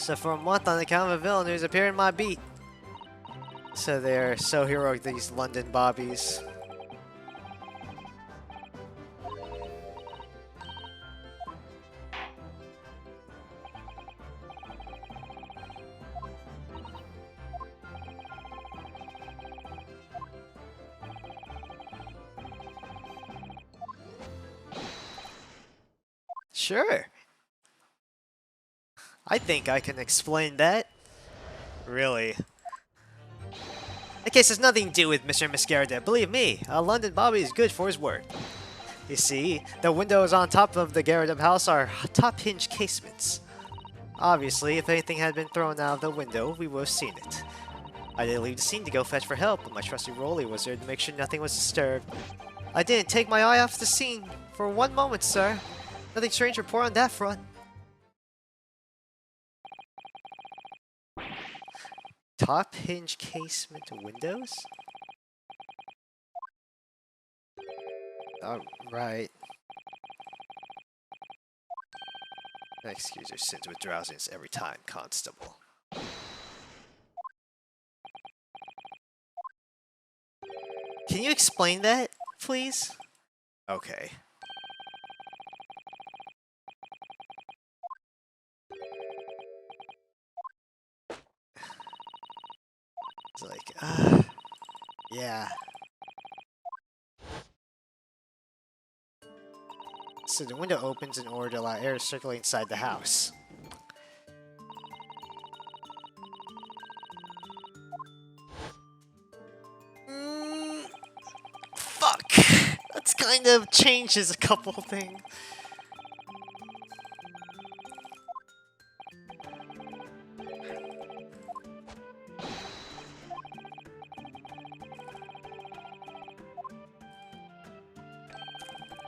So for a month on account of a villain who's appeared in my beat. So they're so heroic, these London Bobbies. Sure. I think I can explain that. Really. The case has nothing to do with Mr. Mascarada. Believe me, a London Bobby is good for his word. You see, the windows on top of the Garrett house are top hinge casements. Obviously, if anything had been thrown out of the window, we would have seen it. I didn't leave the scene to go fetch for help, but my trusty Rolly was there to make sure nothing was disturbed. I didn't take my eye off the scene for one moment, sir. Nothing strange to report on that front. Top hinge casement windows? Right. Excuse your sins with drowsiness every time, Constable. Can you explain that, please? Okay. It's like, yeah. So the window opens in order to allow air to circulate inside the house. Fuck! That's kind of changes a couple things.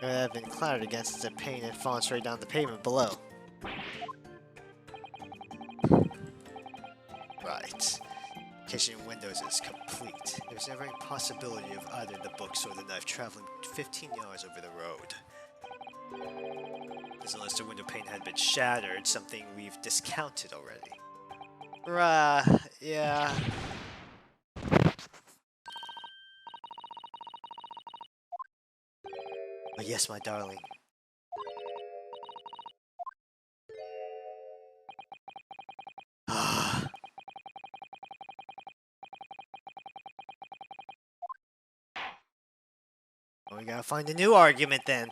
I've been clattered against the pane and fallen straight down the pavement below. Right. Kitchen windows is complete. There's never any possibility of either the books or the knife traveling 15 yards over the road. As unless the window pane had been shattered, something we've discounted already. Yeah. But yes, my darling. Well, we gotta find a new argument then.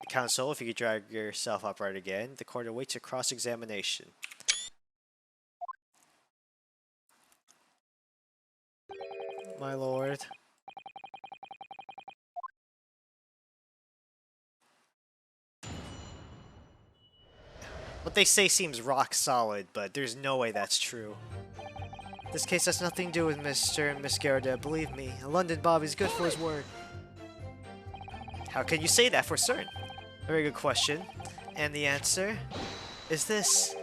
Counsel, if you could drag yourself upright again, the court awaits your cross-examination. My lord. What they say seems rock solid, but there's no way that's true. This case has nothing to do with Mr. and Miss Garrett, believe me. London Bobby's good for his word. How can you say that for certain? Very good question. And the answer is this.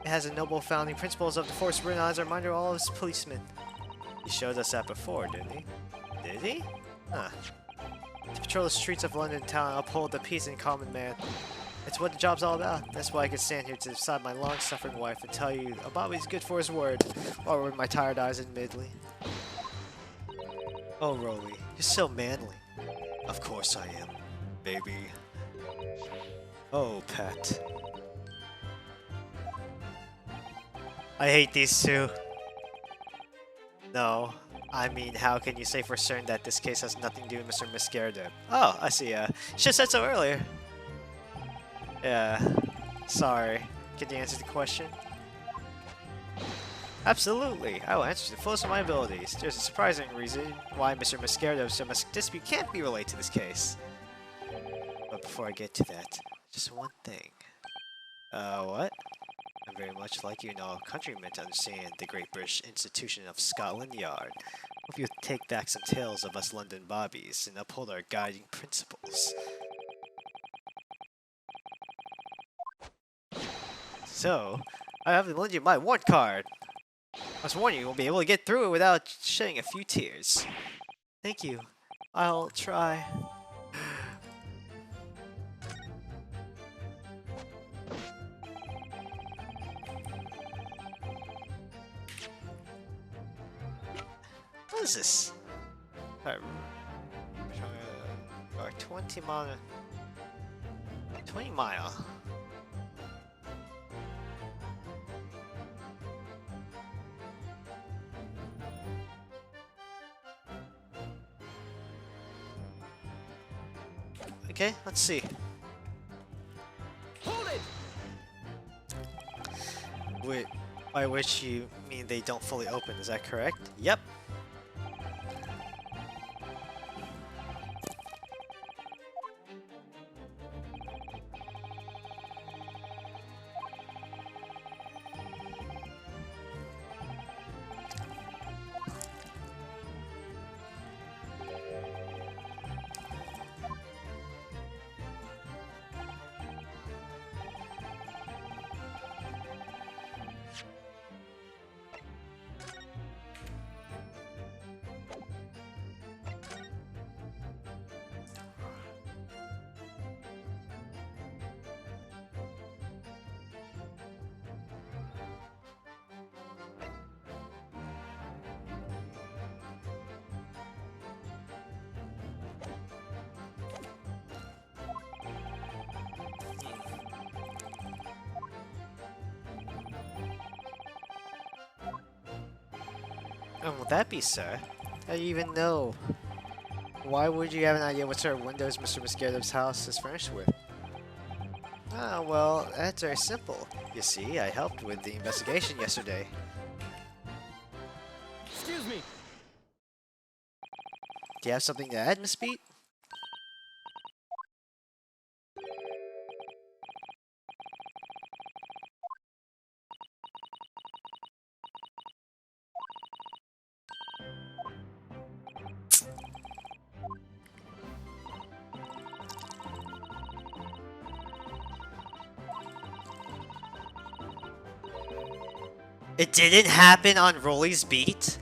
It has the noble founding principles of the force written on as a reminder of all of his policemen. He showed us that before, didn't he? Did he? Huh. To patrol the streets of London town and uphold the peace and common man. It's what the job's all about. That's why I can stand here to beside my long-suffering wife and tell you Bobby's good for his word, while with my tired eyes admittedly. Oh, Rolly, you're so manly. Of course I am, baby. Oh, pet. I hate these two. No, I mean, how can you say for certain that this case has nothing to do with Mr. Mascarada? Oh, I see. Should've said so earlier. Yeah, sorry. Can you answer the question? Absolutely. I will answer to the fullest of my abilities. There's a surprising reason why Mr. Mascarado's dispute can't be related to this case. But before I get to that, just one thing. What? I'm very much like you and all countrymen to understand the Great British Institution of Scotland Yard. Hope you'll take back some tales of us London Bobbies and uphold our guiding principles. So, I have to lend you my warrant card. I was warning you won't be able to get through it without shedding a few tears. Thank you. I'll try. What is this? 20 mile. 20 mile. Okay, let's see. Hold it! Wait, by which you mean they don't fully open, is that correct? Yep. And will that be, sir? How do you even know? Why would you have an idea what sort of windows Mr. Mosquito's house is furnished with? Ah, well, that's very simple. You see, I helped with the investigation yesterday. Excuse me. Do you have something to add, Miss Beat? It didn't happen on Rolly's beat?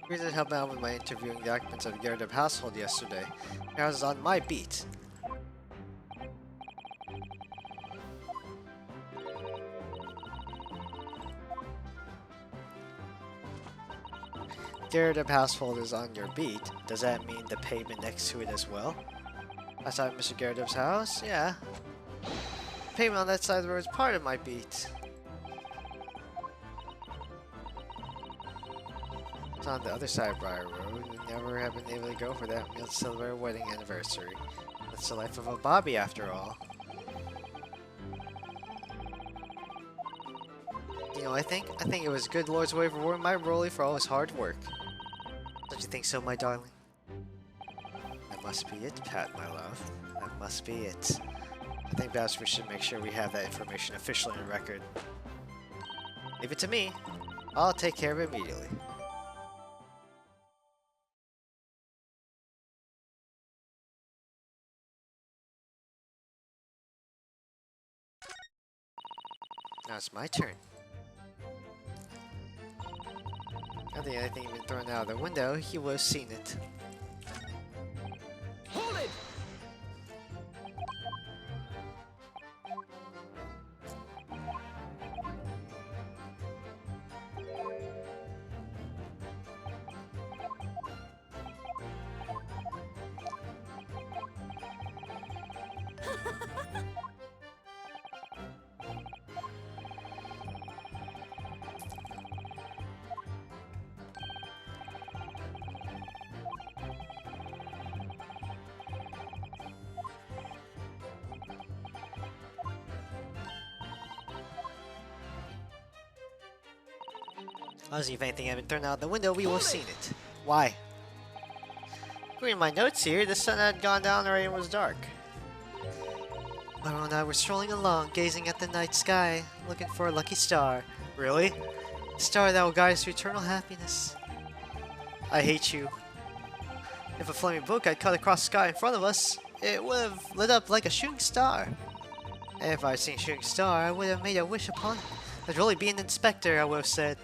You didn't help out with my interviewing the occupants of the Gardev household yesterday. I was on my beat. Gardev household is on your beat. Does that mean the pavement next to it as well? Outside Mr. Garrev's house? Yeah. The pavement on that side of the road is part of my beat. It's on the other side of Briar Road. We never have been able to go for that meal to celebrate our wedding anniversary. That's the life of a Bobby, after all. You know, I think it was good Lord's way of rewarding my Rolly for all his hard work. Don't you think so, my darling? That must be it, Pat, my love. That must be it. I think perhaps we should make sure we have that information officially on record. Leave it to me. I'll take care of it immediately. Now it's my turn. I think anything had been thrown out of the window, he would have seen it. Hold it! Honestly, if anything had been thrown out the window, we would have seen it. Why? Reading my notes here, the sun had gone down already and it was dark. Laura and I were strolling along, gazing at the night sky, looking for a lucky star. Really? A star that will guide us to eternal happiness. I hate you. If a flaming book had cut across the sky in front of us, it would have lit up like a shooting star. If I'd seen Shooting Star, I would have made a wish upon it. I'd really be an inspector, I would have said.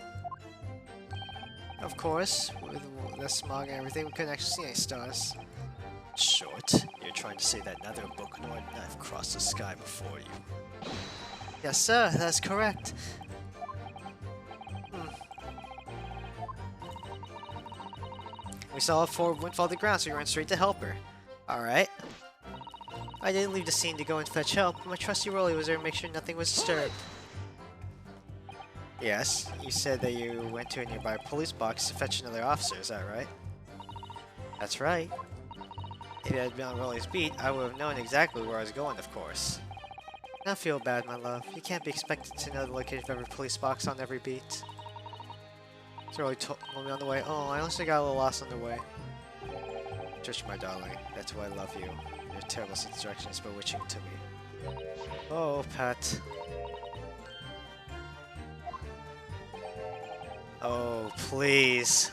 Of course, with the smog and everything, we couldn't actually see any stars. Short, you're trying to say that neither a book nor a knife crossed the sky before you. Yes, sir, that's correct. We saw a forward wind fall to the ground, so we ran straight to help her. Alright. I didn't leave the scene to go and fetch help, but my trusty Rolly was there to make sure nothing was disturbed. Yes, you said that you went to a nearby police box to fetch another officer, is that right? That's right. If it had been on Rolly's beat, I would have known exactly where I was going, of course. Don't feel bad, my love. You can't be expected to know the location of every police box on every beat. It's really told me on the way. Oh, I honestly got a little lost on the way. Trish, my darling, that's why I love you. Your terrible sense of direction is bewitching to me. Oh, Pat. Oh, please.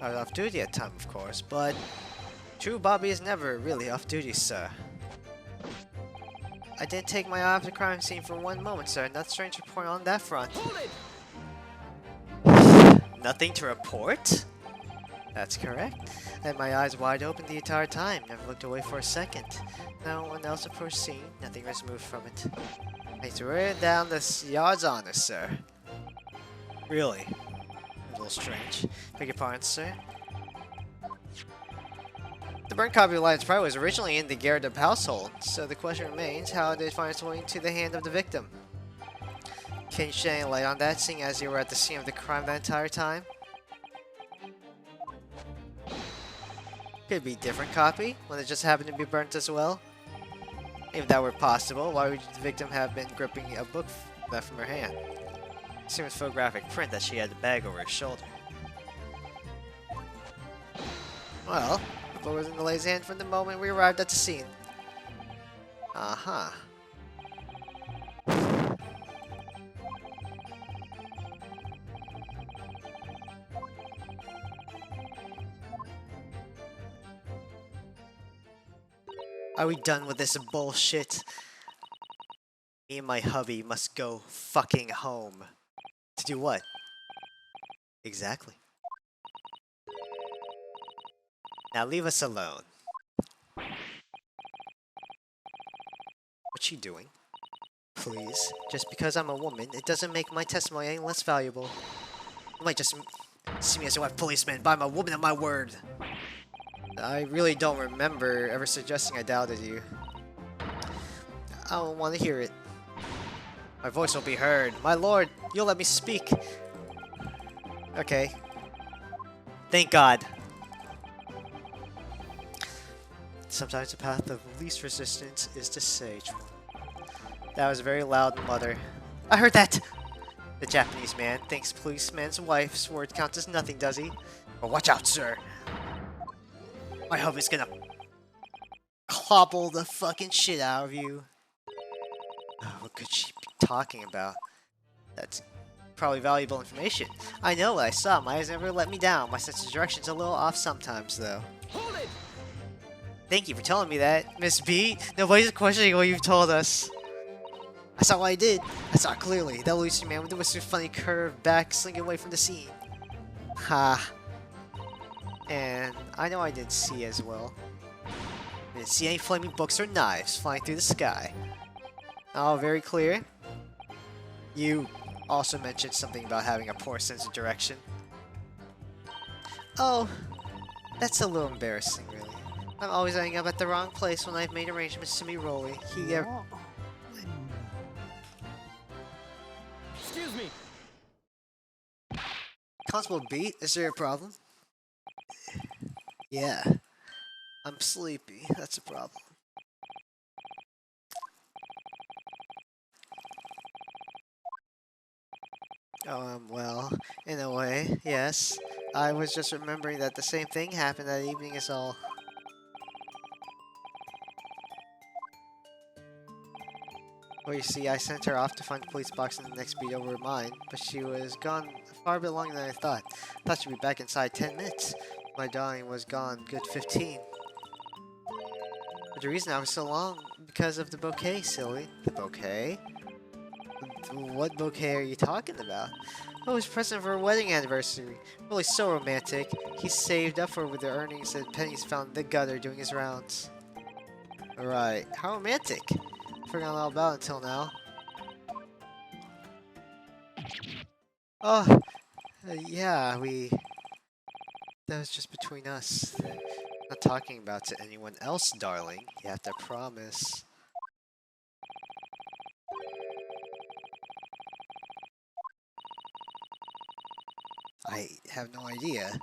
I was off duty at time, of course, but true Bobby is never really off duty, sir. I didn't take my eye off the crime scene for one moment, sir. Nothing strange to report on that front. Nothing to report? That's correct. I had my eyes wide open the entire time, never looked away for a second. No one else approached the scene, nothing was moved from it. I threw it down the yard's honor, sir. Really? A little strange. Beg your pardon, sir. The burnt copy of Lion's Pride was originally in the Gyarados household, so the question remains, how did it find its way into the hand of the victim? Can you shed any light on that, seeing as you were at the scene of the crime that entire time? Could be a different copy, when it just happened to be burnt as well. If that were possible, why would the victim have been gripping a book left from her hand? It seems photographic print that she had the bag over her shoulder. Well, the book was in the lady's hand from the moment we arrived at the scene. Uh-huh. Are we done with this bullshit? Me and my hubby must go fucking home. To do what? Exactly. Now leave us alone. What's she doing? Please, just because I'm a woman, it doesn't make my testimony any less valuable. You might just see me as a white policeman, but I'm a woman of my word. I really don't remember ever suggesting I doubted you. I don't want to hear it. My voice will be heard. My lord, you'll let me speak. Okay. Thank God. Sometimes the path of least resistance is the sage one. That was a very loud mutter. I heard that! The Japanese man thinks policeman's wife's word counts as nothing, does he? Well, watch out, sir. My hubby's gonna clobble the fucking shit out of you. Oh, what could she be talking about? That's probably valuable information. I know what I saw. My eyes never let me down. My sense of direction's a little off sometimes, though. Hold it! Thank you for telling me that, Miss B. Nobody's questioning what you've told us. I saw what I did. I saw it clearly. That elusive man with the whisker's funny curve back slinking away from the scene. Ha. And I know I didn't see as well. I didn't see any flaming books or knives flying through the sky. Oh, very clear. You also mentioned something about having a poor sense of direction. Oh, that's a little embarrassing, really. I'm always ending up at the wrong place when I've made arrangements to meet Rolly. Excuse me. Constable Beat, is there a problem? Yeah. I'm sleepy. That's a problem. Well, in a way, yes. I was just remembering that the same thing happened that evening is all. Well, you see, I sent her off to find the police box in the next beat over mine, but she was gone far a bit longer than I thought. I thought she'd be back inside 10 minutes. My darling was gone, good 15. But the reason I was so long, because of the bouquet, silly. The bouquet? What bouquet are you talking about? Oh, it was a present for a wedding anniversary. Really so romantic. He saved up for with the earnings and pennies found in the gutter doing his rounds. Right, how romantic. Forgot all about it until now. Oh, yeah, that was just between us. Not talking about to anyone else, darling. You have to promise. I have no idea.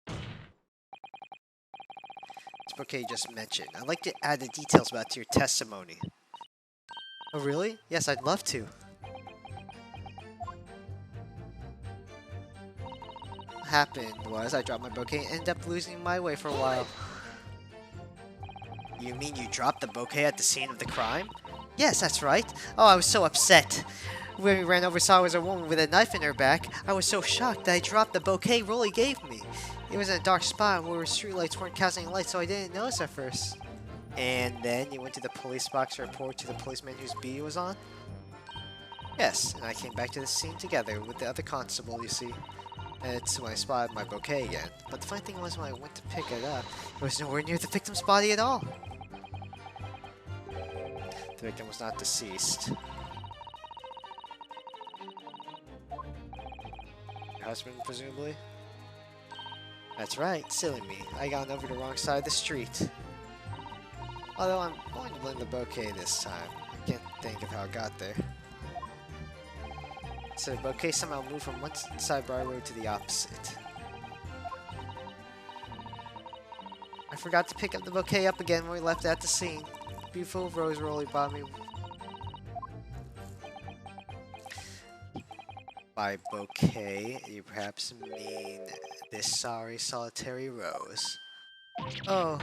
This bouquet you just mentioned. I'd like to add the details about to your testimony. Oh, really? Yes, I'd love to. What happened was I dropped my bouquet and ended up losing my way for a while. You mean you dropped the bouquet at the scene of the crime? Yes, that's right. Oh, I was so upset. When we ran over, saw it was a woman with a knife in her back. I was so shocked that I dropped the bouquet Rolly gave me. It was in a dark spot where streetlights weren't casting light, so I didn't notice at first. And then you went to the police box to report to the policeman whose beat it was on? Yes, and I came back to the scene together with the other constable, you see. And it's when I spotted my bouquet again. But the funny thing was when I went to pick it up, it was nowhere near the victim's body at all. The victim was not deceased. Your husband, presumably? That's right, silly me. I got over the wrong side of the street. Although I'm going to blame the bouquet this time. I can't think of how it got there. So the bouquet somehow moved from one side Briar Road to the opposite. I forgot to pick up the bouquet up again when we left at the scene. Beautiful rose Rolly bought me. By bouquet, you perhaps mean this sorry solitary rose. Oh.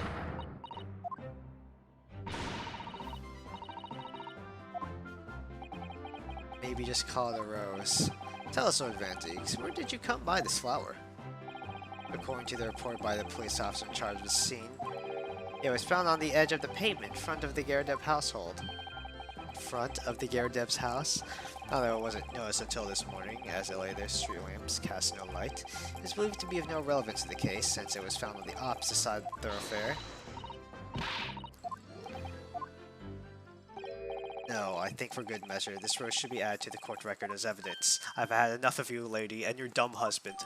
Maybe just call it a rose. Tell us, Lord Van Deeks, where did you come by this flower? According to the report by the police officer in charge of the scene, it was found on the edge of the pavement in front of the Garadeb household. Front of the Garadeb's house? Although it wasn't noticed until this morning, as it lay there, street lamps cast no light. It is believed to be of no relevance to the case, since it was found on the opposite side of the thoroughfare. No, I think for good measure, this rose should be added to the court record as evidence. I've had enough of you, lady, and your dumb husband.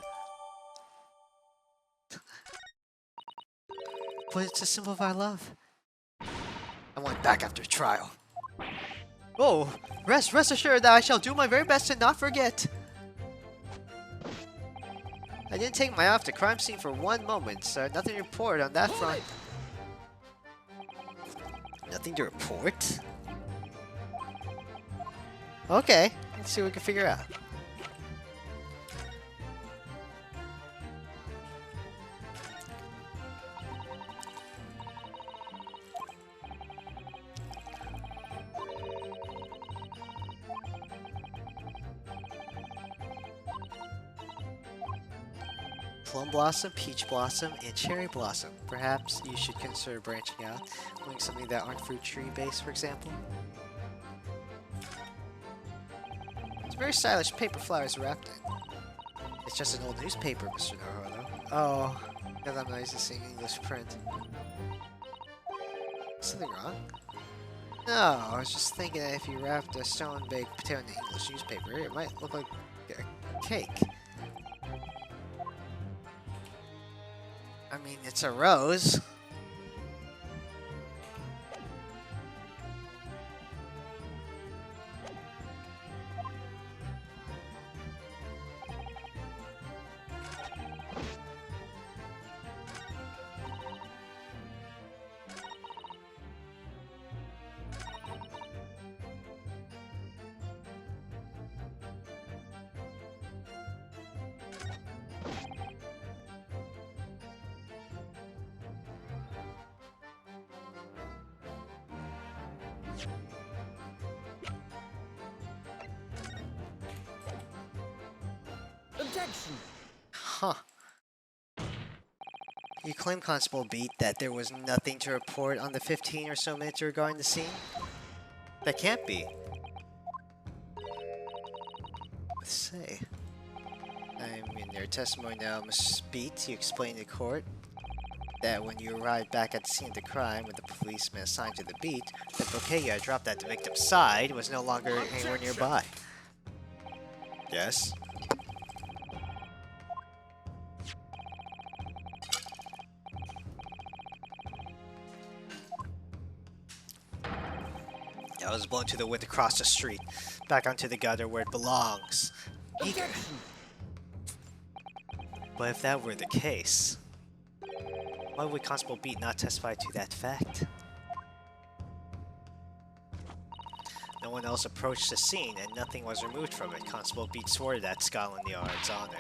But it's a symbol of our love. I want back after trial. Oh, rest assured that I shall do my very best to not forget. I didn't take my eye off the crime scene for one moment, so nothing to report on that front. Nothing to report? Okay, let's see what we can figure out. Plum Blossom, Peach Blossom, and Cherry Blossom. Perhaps you should consider branching out, doing something that aren't fruit tree based, for example. It's very stylish paper flowers wrapped in. It's just an old newspaper, Mr. Naruto. Oh, because I'm not used to seeing English print. Something wrong? No, I was just thinking that if you wrapped a stone-baked potato in the English newspaper, it might look like a cake. I mean, it's a rose. Objection! Huh. You claim, Constable Beat, that there was nothing to report on the 15 or so minutes regarding the scene? That can't be. Let's say. In your testimony now, Mr. Beat, you explained to court that when you arrived back at the scene of the crime with the policeman assigned to the beat, the bouquet you had dropped at the victim's side was no longer anywhere nearby. Yes? I was blown to the wind across the street, back onto the gutter where it belongs. Eager. But if that were the case, why would Constable Beat not testify to that fact? No one else approached the scene, and nothing was removed from it. Constable Beat swore that Scotland Yard's honor.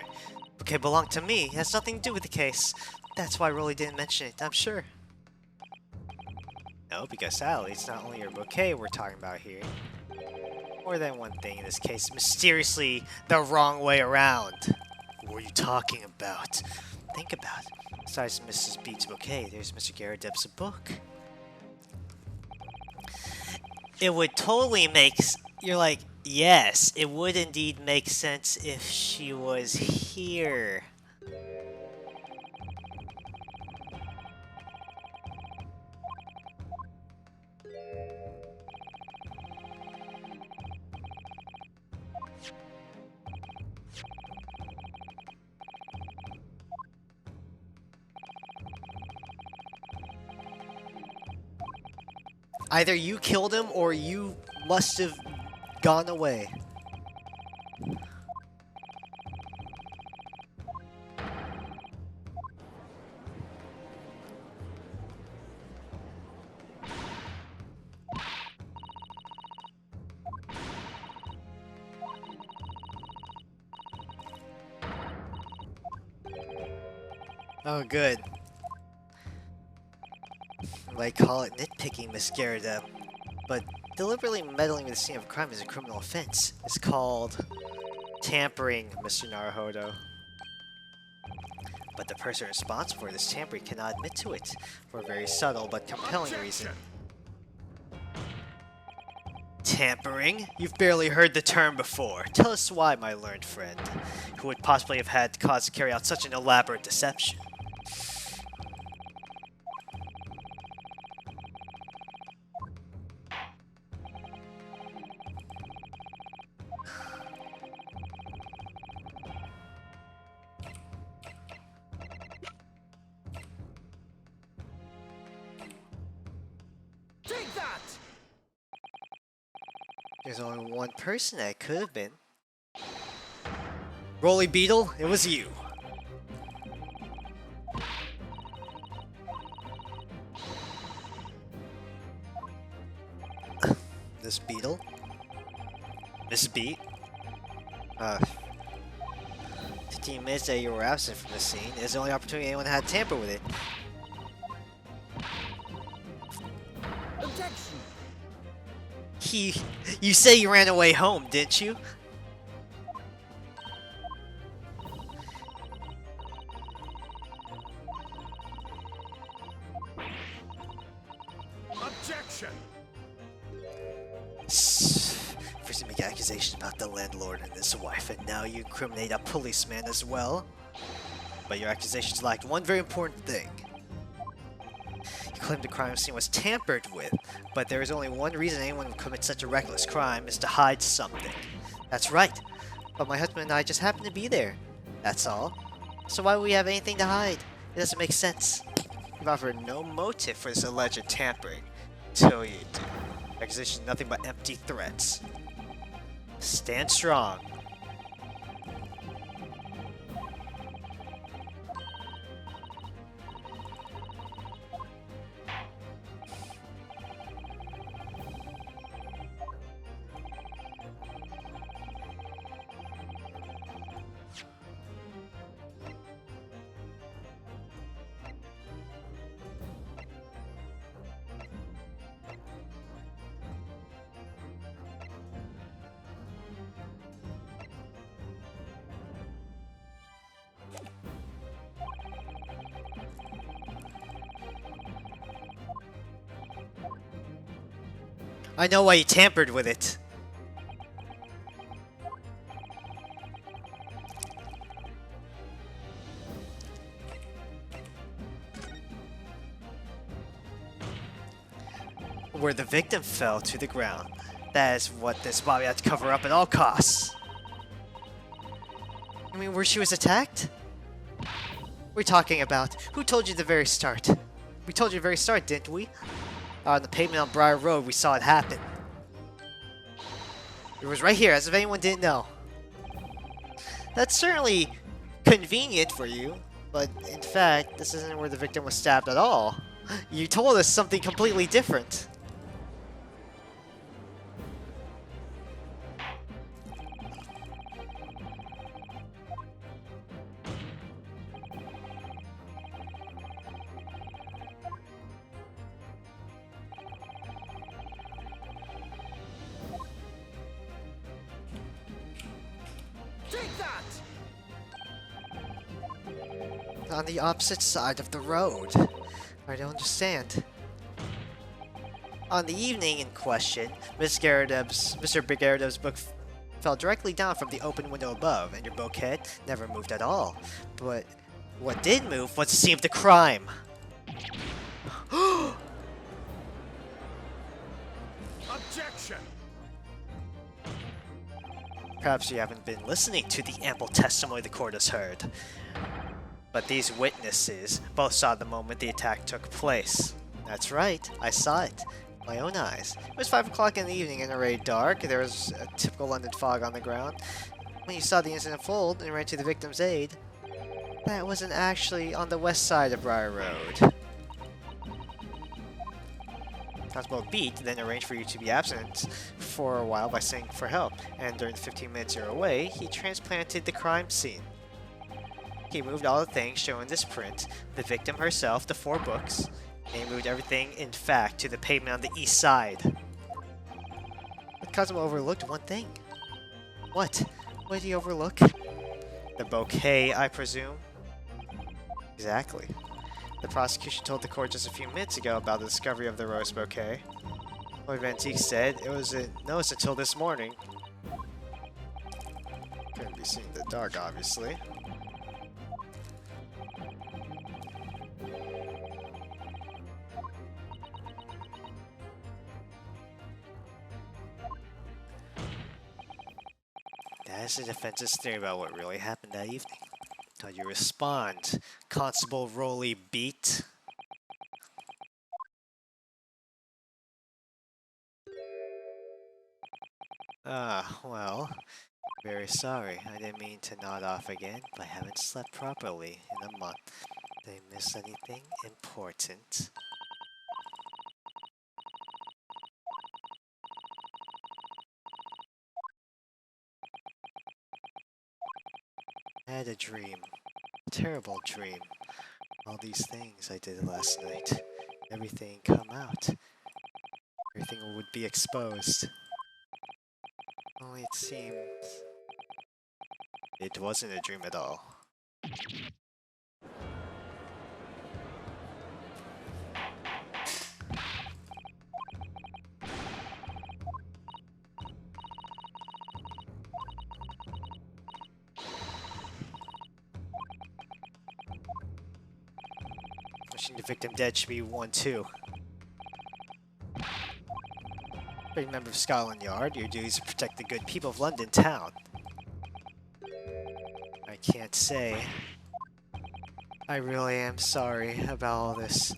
Bouquet belonged to me. It has nothing to do with the case. That's why Rolly didn't mention it, I'm sure. No, because Sally, it's not only your bouquet we're talking about here. More than one thing in this case, mysteriously the wrong way around. What are you talking about? Think about it. Besides Mrs. Beat's bouquet, there's Mr. Garradeb's book. It would totally make... You're like, yes, it would indeed make sense if she was here. Either you killed him or you must have gone away. Oh, good. They call it nitpicking, Miss Garradeb, but deliberately meddling with the scene of a crime is a criminal offense. It's called tampering, Mr. Naruhodo. But the person responsible for this tampering cannot admit to it, for a very subtle but compelling reason. Tampering? You've barely heard the term before. Tell us why, my learned friend, who would possibly have had cause to carry out such an elaborate deception. There's only one person that could have been. Rolly Beetle, it was you. This Beetle? Miss Beat? 15 minutes that you were absent from the scene is the only opportunity anyone had to tamper with it. Objection! You say you ran away home, didn't you? Objection! First you make accusations about the landlord and his wife, and now you incriminate a policeman as well. But your accusations lacked one very important thing. You claimed the crime scene was tampered with, but there is only one reason anyone would commit such a reckless crime, is to hide something. That's right. But my husband and I just happened to be there. That's all. So why would we have anything to hide? It doesn't make sense. You've offered no motive for this alleged tampering. Till you do. Accusations nothing but empty threats. Stand strong. I know why you tampered with it. Where the victim fell to the ground. That is what this Bobby had to cover up at all costs. I mean, where she was attacked? What are we talking about? Who told you the very start? We told you the very start, didn't we? On the pavement on Briar Road, we saw it happen. It was right here, as if anyone didn't know. That's certainly convenient for you, but in fact, this isn't where the victim was stabbed at all. You told us something completely different. Take that! On the opposite side of the road. I don't understand. On the evening in question, Mr. Garredeb's book fell directly down from the open window above, and your bouquet never moved at all. But what did move was the scene of the crime. Objection! Perhaps you haven't been listening to the ample testimony the court has heard. But these witnesses both saw the moment the attack took place. That's right, I saw it. My own eyes. It was 5 o'clock in the evening and already dark. There was a typical London fog on the ground. When you saw the incident unfold and ran to the victim's aid, that wasn't actually on the west side of Briar Road. Constable Beat then arranged for you to be absent for a while by saying for help, and during the 15 minutes you're away, he transplanted the crime scene. He moved all the things shown in this print, the victim herself, the 4 books, and he moved everything, in fact, to the pavement on the east side. But Cosmo overlooked one thing. What? What did he overlook? The bouquet, I presume? Exactly. The prosecution told the court just a few minutes ago about the discovery of the rose bouquet. Lloyd Van Zeke said it wasn't noticed until this morning. Couldn't be seen in the dark, obviously. That is the defense's theory about what really happened that evening. How do you respond, Constable Rolly Beat? Well, very sorry. I didn't mean to nod off again, but I haven't slept properly in a month. Did I miss anything important? I had a dream. A terrible dream. All these things I did last night. Everything come out. Everything would be exposed. Only it seems... it wasn't a dream at all. Wishing the victim dead should be one too. Being a member of Scotland Yard, your duty is to protect the good people of London town. I can't say. I really am sorry about all this.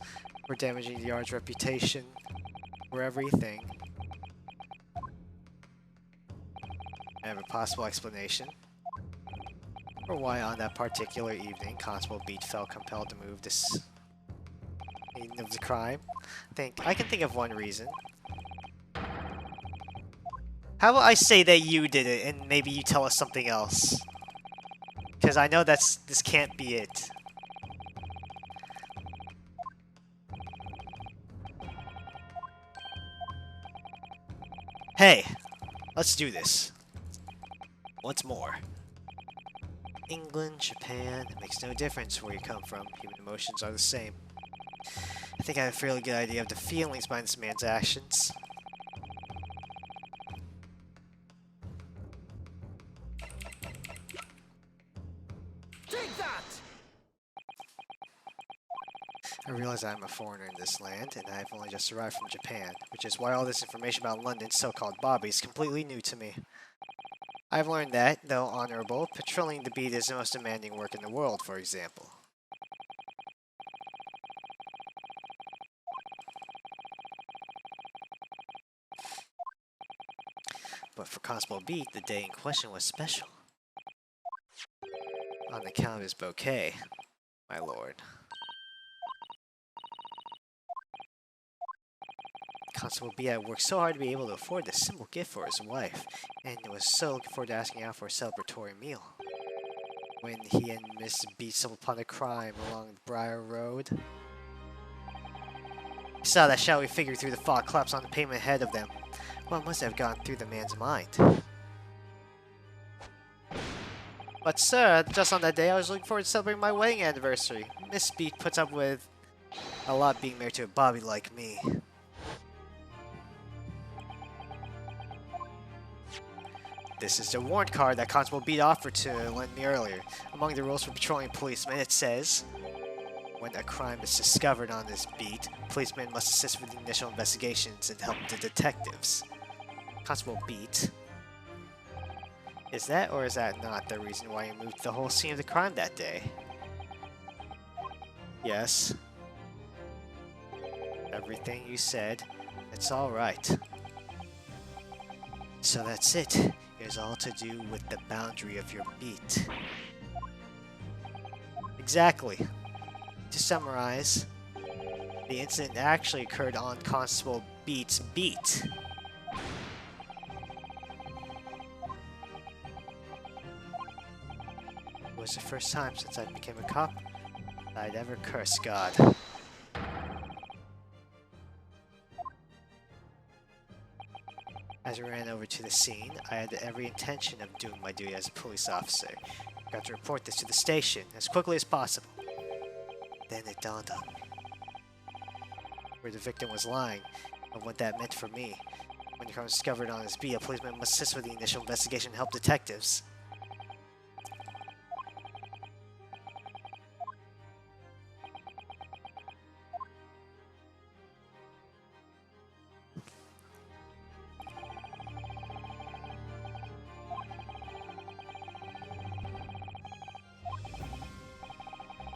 We're damaging the Yard's reputation. We're everything. I have a possible explanation for why on that particular evening Constable Beat felt compelled to move this scene of the crime. I can think of one reason. How about I say that you did it, and maybe you tell us something else? Because I know this can't be it. Hey, let's do this. Once more. England, Japan, it makes no difference where you come from. Human emotions are the same. I think I have a fairly good idea of the feelings behind this man's actions. that! I realize I'm a foreigner in this land, and I've only just arrived from Japan, which is why all this information about London's so-called Bobby is completely new to me. I've learned that, though honorable, patrolling the beat is the most demanding work in the world, for example. But for Constable Beat, the day in question was special. On account of his bouquet, my lord. Constable Beat had worked so hard to be able to afford this simple gift for his wife, and was so looking forward to asking out for a celebratory meal. When he and Miss Beat stumbled upon a crime along the Briar Road, he saw that shadowy figure through the fog collapse on the pavement ahead of them. What must have gone through the man's mind? But sir, just on that day I was looking forward to celebrating my wedding anniversary. Miss Beat puts up with a lot being married to a Bobby like me. This is the warrant card that Constable Beat offered to lend me earlier. Among the rules for patrolling policemen, it says, when a crime is discovered on this beat, policemen must assist with the initial investigations and help the detectives. Constable Beat. Is that or is that not the reason why you moved the whole scene of the crime that day? Yes. Everything you said, it's alright. So that's it. It was all to do with the boundary of your beat. Exactly. To summarize, the incident actually occurred on Constable Beat's beat. It was the first time since I became a cop that I'd ever cursed God. As I ran over to the scene, I had every intention of doing my duty as a police officer. I got to report this to the station as quickly as possible. Then it dawned on me where the victim was lying and what that meant for me. When the crime was discovered on his beat, a policeman must assist with the initial investigation and help detectives.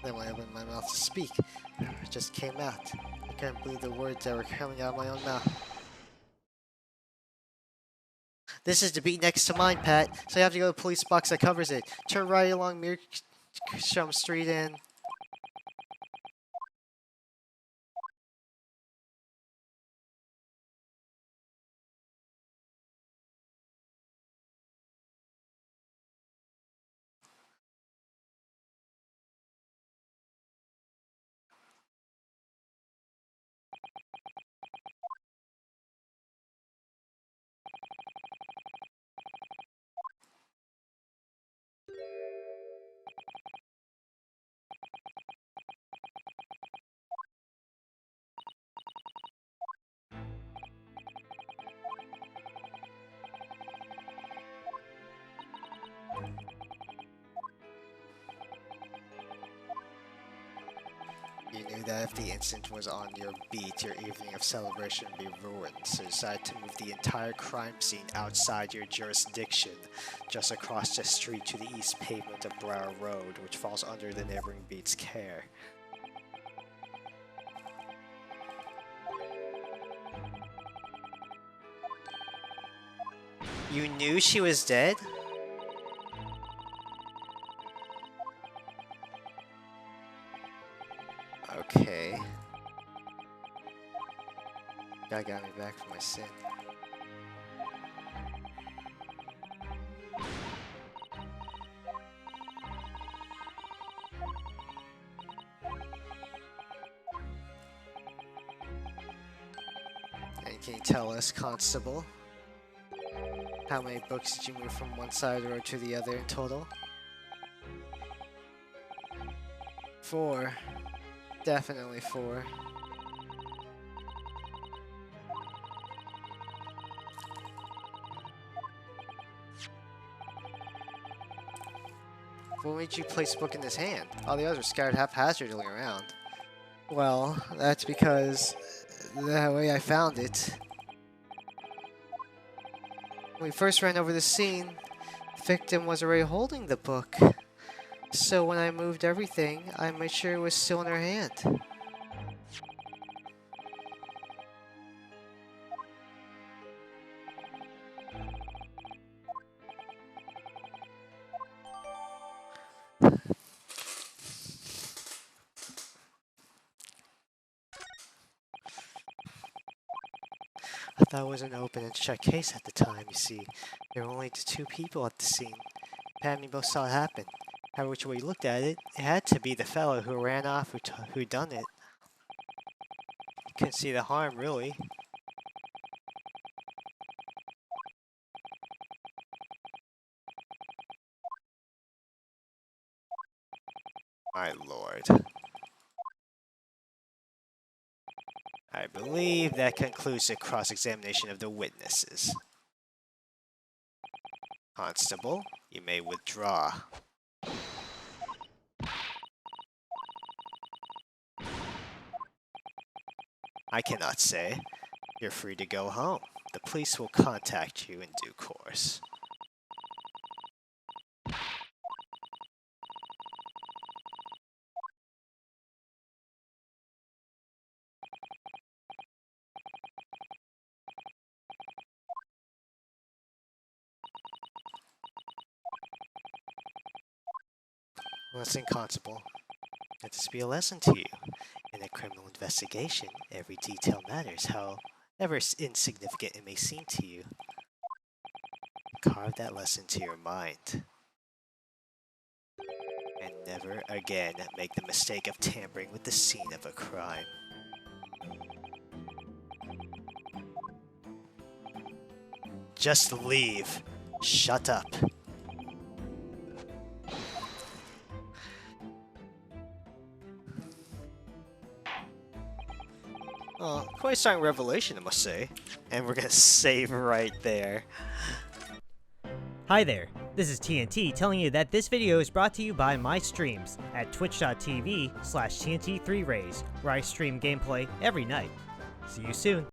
Then when I opened my mouth to speak, it just came out. I couldn't believe the words that were coming out of my own mouth. This is the beat next to mine, Pat, so you have to go to the police box that covers it. Turn right along Mearsham Street and... You knew that if the incident was on your beat, your evening of celebration would be ruined, so you decided to move the entire crime scene outside your jurisdiction, just across the street to the east pavement of Briar Road, which falls under the neighboring beat's care. You knew she was dead? Okay. God got me back for my sin. And can you tell us, Constable, how many books did you move from one side of the road to the other in total? 4. Definitely 4. What made you place the book in his hand? All the others were scattered haphazardly around. Well, that's because the way I found it. When we first ran over the scene, the victim was already holding the book. So when I moved everything, I made sure it was still in her hand. I thought it was an open and shut case at the time, you see. There were only 2 people at the scene. Pat and me both saw it happen. However which way you looked at it, it had to be the fellow who ran off who done it. Couldn't see the harm, really. My lord. I believe that concludes the cross-examination of the witnesses. Constable, you may withdraw. I cannot say. You're free to go home. The police will contact you in due course. Listen, Constable. Let this be a lesson to you. In a criminal investigation, every detail matters, however insignificant it may seem to you. Carve that lesson to your mind. And never again make the mistake of tampering with the scene of a crime. Just leave. Shut up. Oh, quite a strong revelation, I must say. And we're gonna save right there. Hi there, this is TNT telling you that this video is brought to you by my streams at twitch.tv/TNT3Rays, where I stream gameplay every night. See you soon.